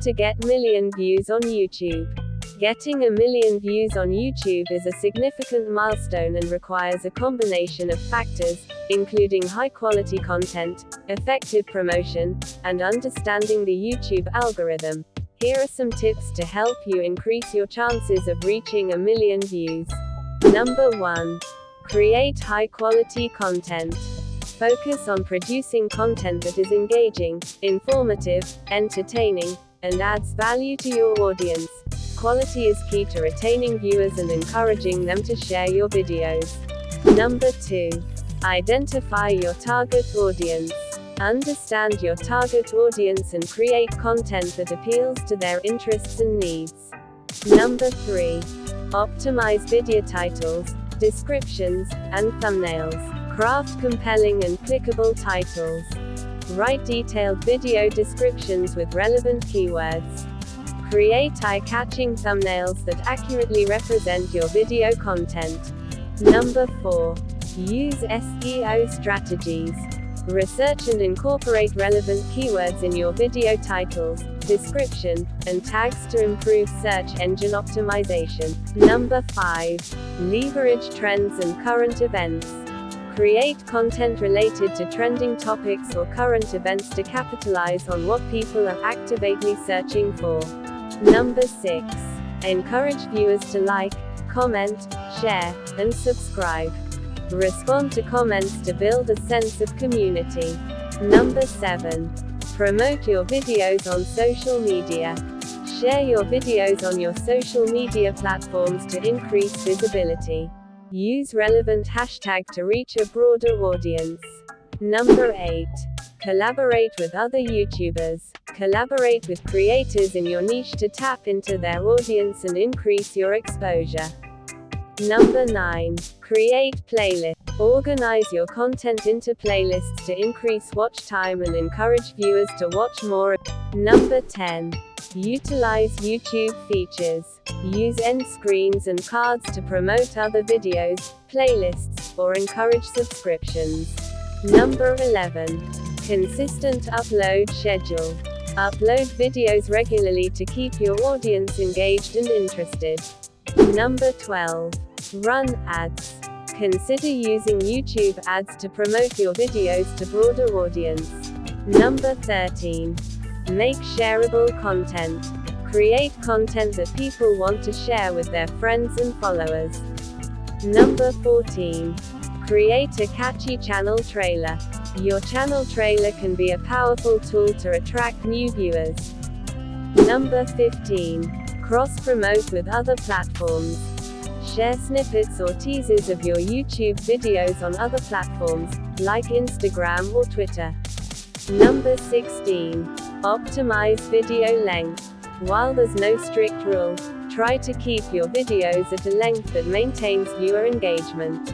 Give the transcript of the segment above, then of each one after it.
to get million views on YouTube. Getting a million views on YouTube is a significant milestone and requires a combination of factors, including high-quality content, effective promotion, and understanding the YouTube algorithm. Here are some tips to help you increase your chances of reaching a million views. Number 1. Create high-quality content. Focus on producing content that is engaging, informative, entertaining, and adds value to your audience. Quality is key to retaining viewers and encouraging them to share your videos. Number 2. Identify your target audience. Understand your target audience and create content that appeals to their interests and needs. Number 3. Optimize video titles, descriptions, and thumbnails. Craft compelling and clickable titles. Write detailed video descriptions with relevant keywords. Create eye-catching thumbnails that accurately represent your video content. Number 4. Use SEO strategies. Research and incorporate relevant keywords in your video titles, description, and tags to improve search engine optimization. Number 5. Leverage trends and current events. Create content related to trending topics or current events to capitalize on what people are actively searching for. Number 6. Encourage viewers to like, comment, share, and subscribe. Respond to comments to build a sense of community. Number 7. Promote your videos on social media. Share your videos on your social media platforms to increase visibility. Use relevant hashtag to reach a broader audience. Number 8. Collaborate with other YouTubers. Collaborate with creators in your niche to tap into their audience and increase your exposure. Number 9. Create playlists. Organize your content into playlists to increase watch time and encourage viewers to watch more. Number 10. Utilize YouTube features. Use end screens and cards to promote other videos, playlists, or encourage subscriptions. Number 11. Consistent upload schedule. Upload videos regularly to keep your audience engaged and interested. Number 12. Run ads. Consider using YouTube ads to promote your videos to broader audience. Number 13. Make shareable content. Create content that people want to share with their friends and followers. Number 14. Create a catchy channel trailer. Your channel trailer can be a powerful tool to attract new viewers. Number 15. Cross-promote with other platforms. Share snippets or teasers of your YouTube videos on other platforms, like Instagram or Twitter. Number 16. Optimize video length. While there's no strict rule, try to keep your videos at a length that maintains viewer engagement.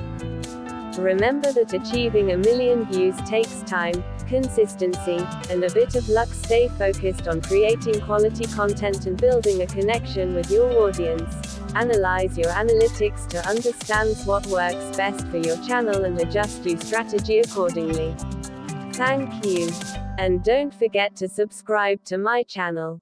Remember that achieving a million views takes time, consistency, and a bit of luck. Stay focused on creating quality content and building a connection with your audience. Analyze your analytics to understand what works best for your channel and adjust your strategy accordingly. Thank you. And don't forget to subscribe to my channel.